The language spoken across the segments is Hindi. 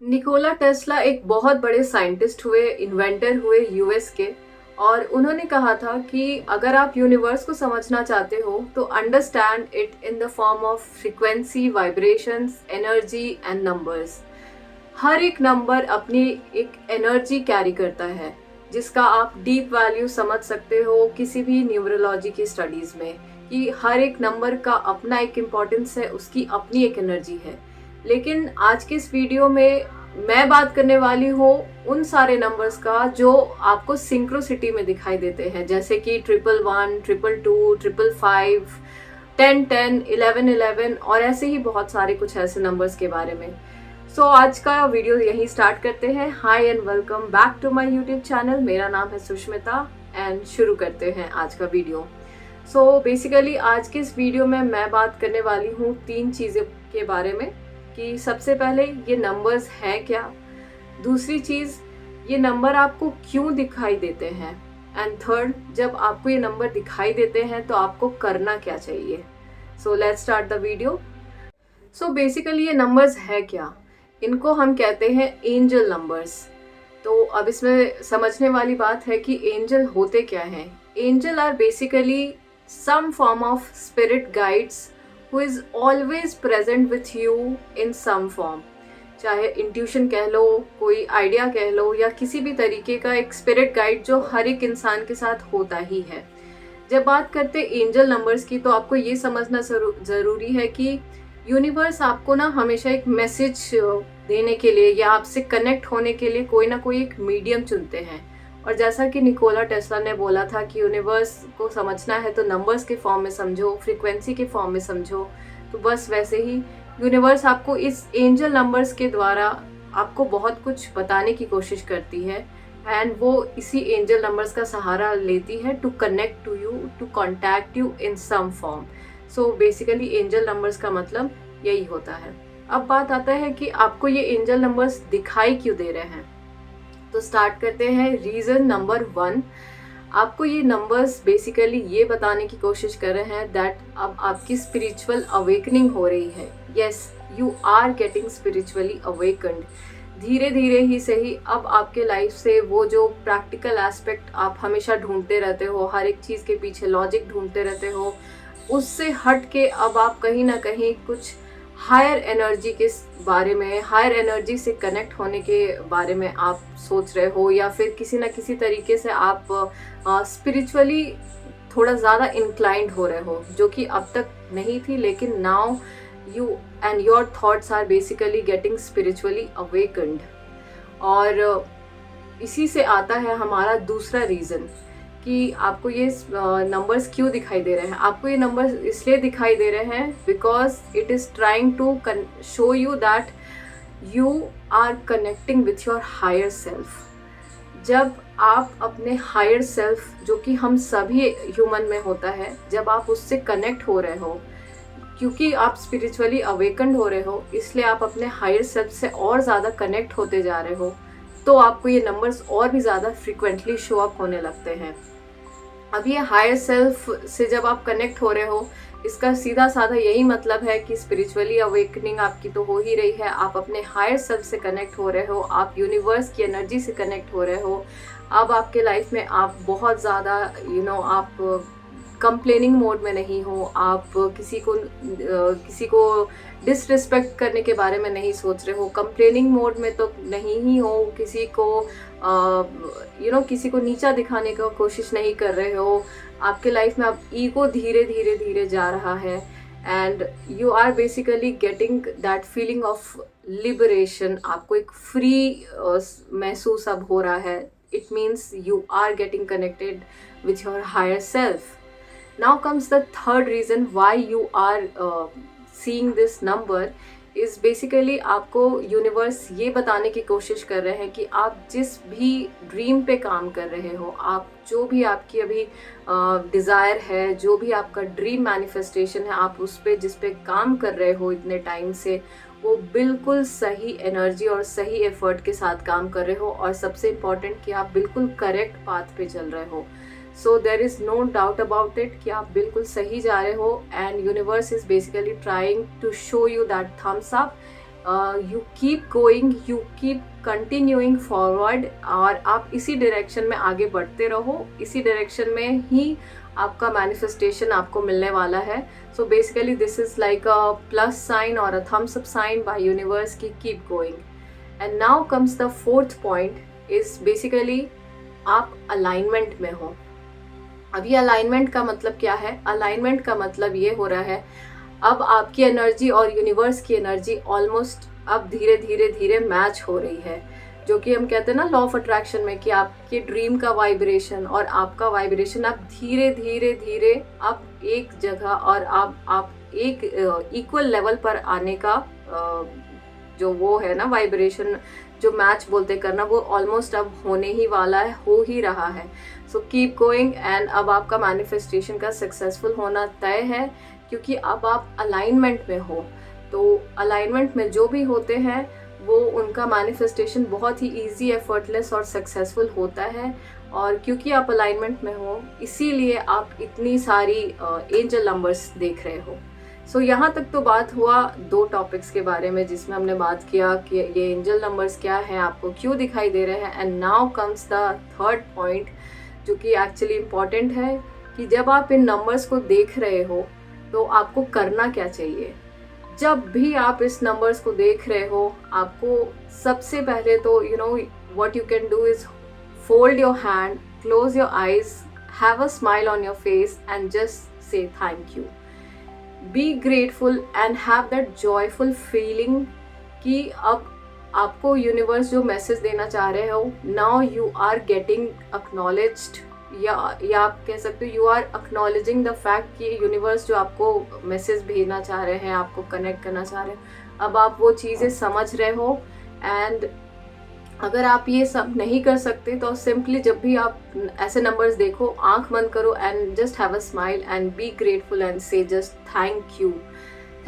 निकोला टेस्ला एक बहुत बड़े साइंटिस्ट हुए, इन्वेंटर हुए यूएस के। और उन्होंने कहा था कि अगर आप यूनिवर्स को समझना चाहते हो तो understand it in the form of frequency, vibrations, energy and numbers. हर एक नंबर अपनी एक एनर्जी कैरी करता है, जिसका आप डीप वैल्यू समझ सकते हो किसी भी न्यूमरोलॉजी की स्टडीज में, कि हर एक नंबर का अपना एक इम्पोर्टेंस है, उसकी अपनी एक एनर्जी है। लेकिन आज के इस वीडियो में मैं बात करने वाली हूँ उन सारे नंबर्स का जो आपको सिंक्रोसिटी में दिखाई देते हैं, जैसे कि 111, 222, 555, 1010, 1111 और ऐसे ही बहुत सारे कुछ ऐसे नंबर्स के बारे में। आज का वीडियो यहीं स्टार्ट करते हैं। Hi and welcome back to my YouTube channel. मेरा नाम है सुष्मिता एंड शुरू करते हैं आज का वीडियो। बेसिकली आज के इस वीडियो में मैं बात करने वाली हूँ 3 चीज़ों के बारे में, कि सबसे पहले ये नंबर्स हैं क्या, दूसरी चीज़ ये नंबर आपको क्यों दिखाई देते हैं, एंड थर्ड जब आपको ये नंबर दिखाई देते हैं तो आपको करना क्या चाहिए। Let's start the video. Basically ये नंबर्स है क्या, इनको हम कहते हैं एंजल नंबर्स। तो अब इसमें समझने वाली बात है कि एंजल होते क्या हैं। Angel are basically some form of spirit guides who is always present with you in some form. चाहे इंट्यूशन कह लो, कोई आइडिया कह लो, या किसी भी तरीके का एक स्पिरिट गाइड जो हर एक इंसान के साथ होता ही है। जब बात करते एंजल नंबर्स की तो आपको ये समझना ज़रूरी है कि यूनिवर्स आपको ना हमेशा एक मैसेज देने के लिए या आपसे कनेक्ट होने के लिए कोई ना कोई एक मीडियम चुनते हैं। और जैसा कि निकोला टेस्ला ने बोला था कि यूनिवर्स को समझना है तो नंबर्स के फॉर्म में समझो, फ्रीक्वेंसी के फॉर्म में समझो। तो बस वैसे ही यूनिवर्स आपको इस एंजल नंबर्स के द्वारा आपको बहुत कुछ बताने की कोशिश करती है, एंड वो इसी एंजल नंबर्स का सहारा लेती है to connect to you, to contact you in some form. Basically angel numbers का मतलब यही होता है। अब बात आता है कि आपको ये एंजल नंबर्स दिखाई क्यों दे रहे हैं। तो स्टार्ट करते हैं। रीज़न नंबर 1, आपको ये नंबर्स बेसिकली ये बताने की कोशिश कर रहे हैं दैट अब आपकी स्पिरिचुअल अवेकनिंग हो रही है। Yes, you are getting spiritually awakened. धीरे धीरे ही सही अब आपके लाइफ से वो जो प्रैक्टिकल एस्पेक्ट आप हमेशा ढूंढते रहते हो, हर एक चीज़ के पीछे लॉजिक ढूंढते रहते हो, उससे हट के अब आप कहीं ना कहीं कुछ हायर एनर्जी के बारे में, हायर एनर्जी से कनेक्ट होने के बारे में आप सोच रहे हो, या फिर किसी ना किसी तरीके से आप स्पिरिचुअली थोड़ा ज़्यादा इंक्लाइंड हो रहे हो, जो कि अब तक नहीं थी। लेकिन now you and your thoughts are basically getting spiritually awakened. और इसी से आता है हमारा दूसरा रीज़न कि आपको ये नंबर्स क्यों दिखाई दे रहे हैं। आपको ये नंबर्स इसलिए दिखाई दे रहे हैं because it is trying to show you that you are connecting with your higher self. जब आप अपने हायर सेल्फ, जो कि हम सभी ह्यूमन में होता है, जब आप उससे कनेक्ट हो रहे हो, क्योंकि आप स्पिरिचुअली अवेकन्ड हो रहे हो, इसलिए आप अपने हायर सेल्फ से और ज़्यादा कनेक्ट होते जा रहे हो, तो आपको ये नंबर्स और भी ज़्यादा फ्रिक्वेंटली शो अप होने लगते हैं। अब ये हायर सेल्फ से जब आप कनेक्ट हो रहे हो, इसका सीधा साधा यही मतलब है कि स्पिरिचुअली अवेकनिंग आपकी तो हो ही रही है, आप अपने हायर सेल्फ से कनेक्ट हो रहे हो, आप यूनिवर्स की एनर्जी से कनेक्ट हो रहे हो। अब आपके लाइफ में आप बहुत ज़्यादा आप कंप्लेनिंग मोड में नहीं हो, आप किसी को डिसरिस्पेक्ट करने के बारे में नहीं सोच रहे हो, कंप्लेनिंग मोड में तो नहीं ही हो, किसी को नीचा दिखाने का कोशिश नहीं कर रहे हो। आपके लाइफ में अब ईगो धीरे धीरे धीरे जा रहा है, and you are basically getting that feeling of liberation. आपको एक फ्री महसूस अब हो रहा है। It means you are getting connected with your higher self. Now comes the third reason why you are seeing this number is basically आपको यूनिवर्स ये बताने की कोशिश कर रहे हैं कि आप जिस भी ड्रीम पे काम कर रहे हो, आप जो भी आपकी अभी डिज़ायर है, जो भी आपका ड्रीम मैनिफेस्टेशन है, आप उस पे जिस पे काम कर रहे हो इतने टाइम से, वो बिल्कुल सही एनर्जी और सही एफर्ट के साथ काम कर रहे हो, और सबसे इम्पॉर्टेंट कि आप बिल्कुल करेक्ट पाथ पे चल रहे हो। So there is no doubt about it कि आप बिल्कुल सही जा रहे हो, and universe is basically trying to show you that thumbs up you keep going, you keep continuing forward, और आप इसी डायरेक्शन में आगे बढ़ते रहो, इसी डायरेक्शन में ही आपका मैनिफेस्टेशन आपको मिलने वाला है. So basically this is like a plus sign और a thumbs up sign by universe की keep going. And now comes the fourth point is basically आप अलाइनमेंट में हो. अब ये अलाइनमेंट का मतलब क्या है? अलाइनमेंट का मतलब ये हो रहा है अब आपकी एनर्जी और यूनिवर्स की एनर्जी ऑलमोस्ट अब धीरे धीरे धीरे मैच हो रही है, जो कि हम कहते हैं ना लॉ ऑफ अट्रैक्शन में कि आपके ड्रीम का वाइब्रेशन और आपका वाइब्रेशन अब धीरे धीरे धीरे अब एक जगह और आप एक इक्वल लेवल पर आने का जो वो है ना वाइब्रेशन, जो मैच बोलते करना, वो ऑलमोस्ट अब होने ही वाला है, हो ही रहा है. So keep going. एंड अब आपका मैनिफेस्टेशन का सक्सेसफुल होना तय है, क्योंकि अब आप अलाइनमेंट में हो. तो अलाइनमेंट में जो भी होते हैं वो उनका मैनिफेस्टेशन बहुत ही इजी, एफर्टलेस और सक्सेसफुल होता है. और क्योंकि आप अलाइनमेंट में हो इसीलिए आप इतनी सारी एंजल नंबर्स देख रहे हो. सो यहाँ तक तो बात हुआ 2 टॉपिक्स के बारे में, जिसमें हमने बात किया कि ये एंजल नंबर्स क्या हैं, आपको क्यों दिखाई दे रहे हैं. And now comes the third point, जो कि एक्चुअली इम्पॉर्टेंट है, कि जब आप इन नंबर्स को देख रहे हो तो आपको करना क्या चाहिए. जब भी आप इस नंबर्स को देख रहे हो, आपको सबसे पहले तो you know what you can do is fold your hand, close your eyes, have a smile on your face and just say thank you. Be grateful and have that joyful feeling कि अब आपको यूनिवर्स जो मैसेज देना चाह रहे हो, now you are getting acknowledged, या आप कह सकते हो you are acknowledging the fact कि यूनिवर्स जो आपको मैसेज भेजना चाह रहे हैं, आपको कनेक्ट करना चाह रहे हैं, अब आप वो चीज़ें समझ रहे हो. एंड अगर आप ये सब नहीं कर सकते तो सिंपली जब भी आप ऐसे नंबर्स देखो, आंख बंद करो and just have a smile and be grateful and say just thank you.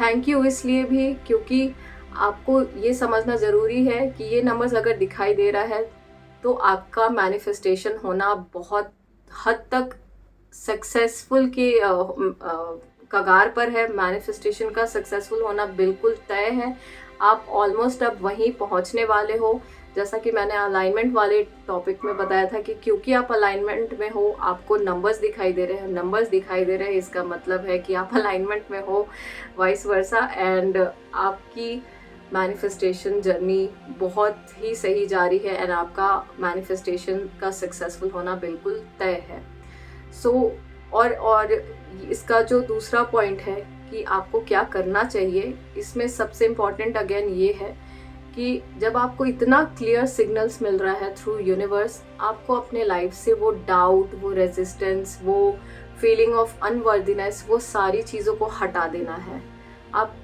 Thank you इसलिए भी क्योंकि आपको ये समझना ज़रूरी है कि ये नंबर्स अगर दिखाई दे रहा है तो आपका मैनिफेस्टेशन होना बहुत हद तक सक्सेसफुल के कगार पर है. मैनिफेस्टेशन का सक्सेसफुल होना बिल्कुल तय है. आप ऑलमोस्ट अब वहीं पहुंचने वाले हो. जैसा कि मैंने अलाइनमेंट वाले टॉपिक में बताया था कि क्योंकि आप अलाइनमेंट में हो, आपको नंबर्स दिखाई दे रहे हैं. नंबर्स दिखाई दे रहे हैं इसका मतलब है कि आप अलाइनमेंट में हो, वाइस वर्सा. एंड आपकी मैनिफेस्टेशन जर्नी बहुत ही सही जारी है एंड आपका मैनिफेस्टेशन का सक्सेसफुल होना बिल्कुल तय है. सो और इसका जो दूसरा पॉइंट है कि आपको क्या करना चाहिए, इसमें सबसे इम्पॉर्टेंट अगेन ये है कि जब आपको इतना क्लियर सिग्नल्स मिल रहा है थ्रू यूनिवर्स, आपको अपने लाइफ से वो डाउट, वो रेजिस्टेंस, वो फीलिंग ऑफ अनवर्दीनेस, वो सारी चीज़ों को हटा देना है. आप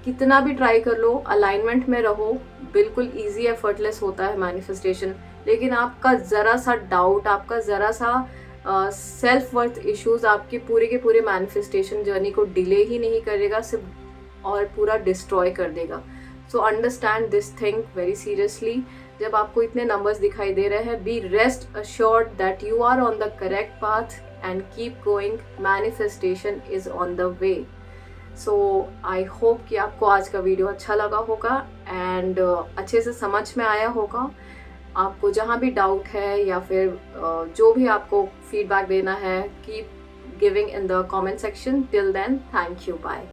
कितना भी ट्राई कर लो, अलाइनमेंट में रहो, बिल्कुल इजी एफर्टलेस होता है मैनिफेस्टेशन. लेकिन आपका ज़रा सा डाउट, आपका ज़रा सा सेल्फ वर्थ इश्यूज आपके पूरे के पूरे मैनिफेस्टेशन जर्नी को डिले ही नहीं करेगा, सिर्फ और पूरा डिस्ट्रॉय कर देगा. So understand this thing very seriously. जब आपको इतने नंबर्स दिखाई दे रहे हैं, be rest assured that you are on the correct path and keep going. Manifestation is on the way. So I hope कि आपको आज का वीडियो अच्छा लगा होगा एंड अच्छे से समझ में आया होगा. आपको जहाँ भी डाउट है या फिर जो भी आपको फीडबैक देना है, keep giving in the comment section. Till then, thank you, bye.